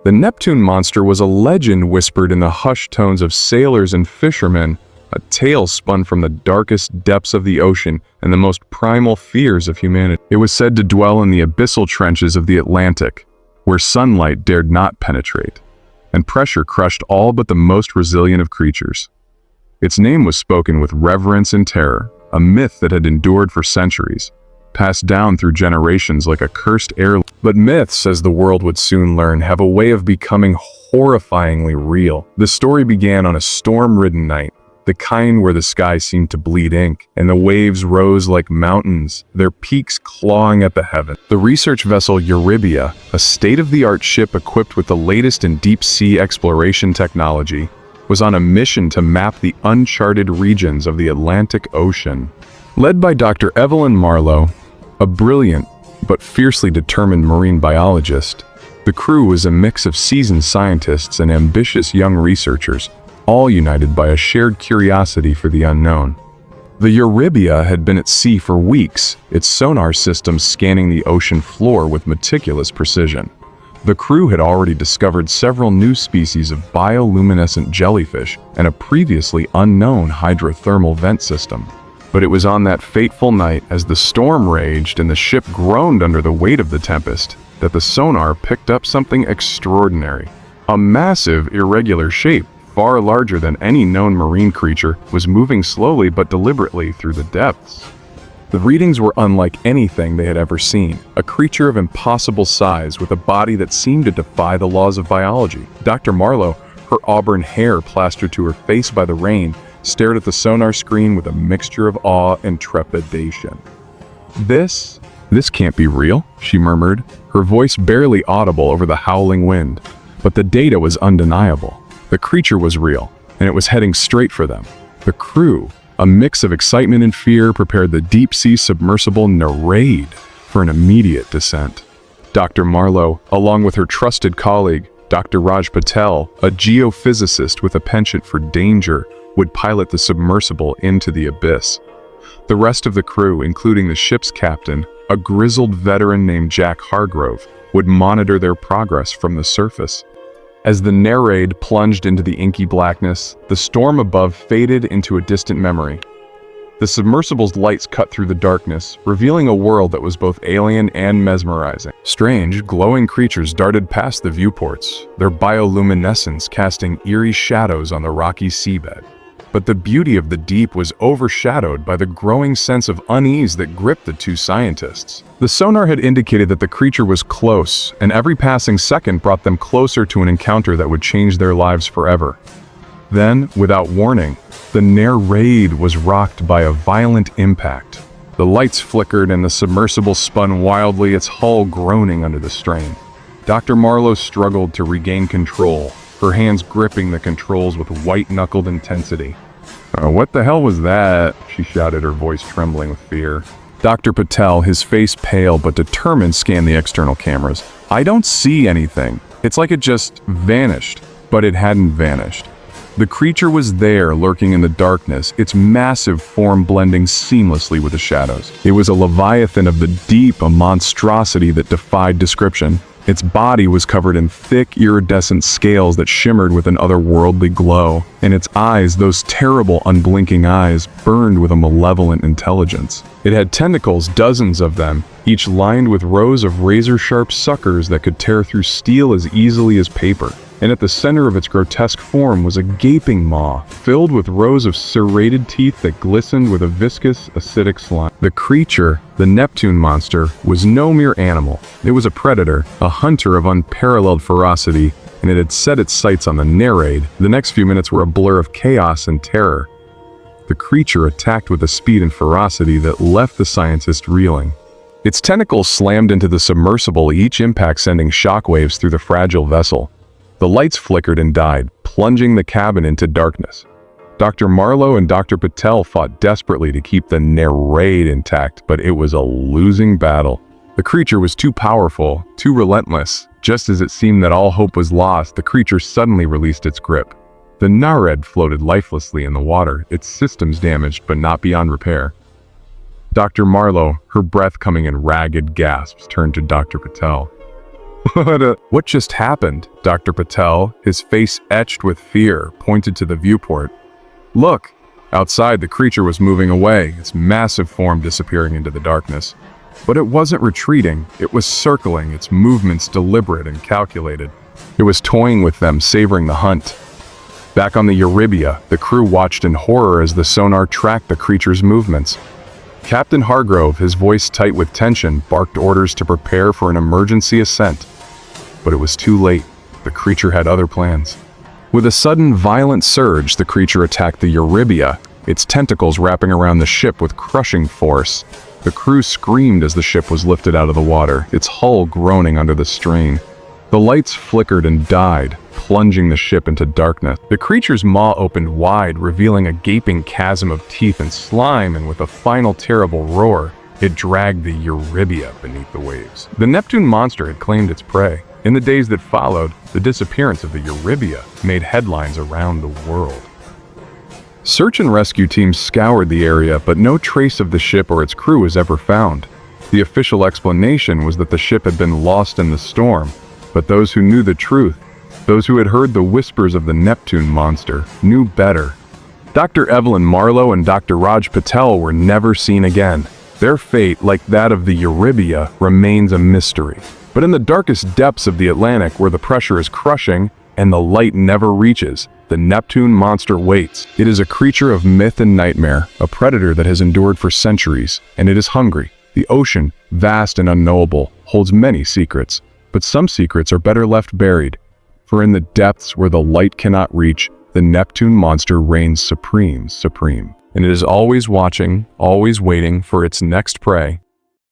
The Neptune Monster was a legend whispered in the hushed tones of sailors and fishermen, a tale spun from the darkest depths of the ocean and the most primal fears of humanity. It was said to dwell in the abyssal trenches of the Atlantic, where sunlight dared not penetrate, and pressure crushed all but the most resilient of creatures. Its name was spoken with reverence and terror, a myth that had endured for centuries, passed down through generations like a cursed heirloom. But myths, as the world would soon learn, have a way of becoming horrifyingly real. The story began on a storm-ridden night, the kind where the sky seemed to bleed ink, and the waves rose like mountains, their peaks clawing at the heavens. The research vessel Eurybia, a state-of-the-art ship equipped with the latest in deep-sea exploration technology, was on a mission to map the uncharted regions of the Atlantic Ocean. Led by Dr. Evelyn Marlowe, a brilliant but fiercely determined marine biologist, the crew was a mix of seasoned scientists and ambitious young researchers, all united by a shared curiosity for the unknown. The Eurybia had been at sea for weeks, its sonar systems scanning the ocean floor with meticulous precision. The crew had already discovered several new species of bioluminescent jellyfish and a previously unknown hydrothermal vent system. But it was on that fateful night, as the storm raged and the ship groaned under the weight of the tempest, that the sonar picked up something extraordinary. A massive, irregular shape, far larger than any known marine creature, was moving slowly but deliberately through the depths. The readings were unlike anything they had ever seen, a creature of impossible size with a body that seemed to defy the laws of biology. Dr. Marlowe, her auburn hair plastered to her face by the rain, stared at the sonar screen with a mixture of awe and trepidation. This can't be real," she murmured, her voice barely audible over the howling wind. But the data was undeniable. The creature was real, and it was heading straight for them. The crew, a mix of excitement and fear, prepared the deep-sea submersible Nereid for an immediate descent. Dr. Marlowe, along with her trusted colleague, Dr. Raj Patel, a geophysicist with a penchant for danger, would pilot the submersible into the abyss. The rest of the crew, including the ship's captain, a grizzled veteran named Jack Hargrove, would monitor their progress from the surface. As the Nereid plunged into the inky blackness, the storm above faded into a distant memory. The submersible's lights cut through the darkness, revealing a world that was both alien and mesmerizing. Strange, glowing creatures darted past the viewports, their bioluminescence casting eerie shadows on the rocky seabed. But the beauty of the deep was overshadowed by the growing sense of unease that gripped the two scientists. The sonar had indicated that the creature was close, and every passing second brought them closer to an encounter that would change their lives forever. Then, without warning, the Nereid was rocked by a violent impact. The lights flickered and the submersible spun wildly, its hull groaning under the strain. Dr. Marlowe struggled to regain control, her hands gripping the controls with white-knuckled intensity. "What the hell was that?" she shouted, her voice trembling with fear. Dr. Patel, his face pale but determined, scanned the external cameras. "I don't see anything. It's like it just vanished." But it hadn't vanished. The creature was there, lurking in the darkness, its massive form blending seamlessly with the shadows. It was a Leviathan of the deep, a monstrosity that defied description. Its body was covered in thick, iridescent scales that shimmered with an otherworldly glow, and its eyes, those terrible, unblinking eyes, burned with a malevolent intelligence. It had tentacles, dozens of them, each lined with rows of razor-sharp suckers that could tear through steel as easily as paper. And at the center of its grotesque form was a gaping maw, filled with rows of serrated teeth that glistened with a viscous, acidic slime. The creature, the Neptune Monster, was no mere animal. It was a predator, a hunter of unparalleled ferocity, and it had set its sights on the Nereid. The next few minutes were a blur of chaos and terror. The creature attacked with a speed and ferocity that left the scientist reeling. Its tentacles slammed into the submersible, each impact sending shockwaves through the fragile vessel. The lights flickered and died, plunging the cabin into darkness. Dr. Marlowe and Dr. Patel fought desperately to keep the Nereid intact, but it was a losing battle. The creature was too powerful, too relentless. Just as it seemed that all hope was lost, the creature suddenly released its grip. The Nereid floated lifelessly in the water, its systems damaged but not beyond repair. Dr. Marlowe, her breath coming in ragged gasps, turned to Dr. Patel. What just happened? Dr. Patel, his face etched with fear, pointed to the viewport. Look! Outside, the creature was moving away, its massive form disappearing into the darkness. But it wasn't retreating, it was circling, its movements deliberate and calculated. It was toying with them, savoring the hunt. Back on the Eurybia, the crew watched in horror as the sonar tracked the creature's movements. Captain Hargrove, his voice tight with tension, barked orders to prepare for an emergency ascent. But it was too late. The creature had other plans. With a sudden, violent surge, the creature attacked the Eurybia, its tentacles wrapping around the ship with crushing force. The crew screamed as the ship was lifted out of the water, its hull groaning under the strain. The lights flickered and died, plunging the ship into darkness. The creature's maw opened wide, revealing a gaping chasm of teeth and slime, and with a final terrible roar, it dragged the Eurybia beneath the waves. The Neptune monster had claimed its prey. In the days that followed, the disappearance of the Eurybia made headlines around the world. Search and rescue teams scoured the area, but no trace of the ship or its crew was ever found. The official explanation was that the ship had been lost in the storm, but those who knew the truth, those who had heard the whispers of the Neptune monster, knew better. Dr. Evelyn Marlowe and Dr. Raj Patel were never seen again. Their fate, like that of the Eurybia, remains a mystery. But in the darkest depths of the Atlantic, where the pressure is crushing and the light never reaches, the Neptune monster waits. It is a creature of myth and nightmare, a predator that has endured for centuries, and it is hungry. The ocean, vast and unknowable, holds many secrets, but some secrets are better left buried. For in the depths where the light cannot reach, the Neptune monster reigns supreme. And it is always watching, always waiting for its next prey.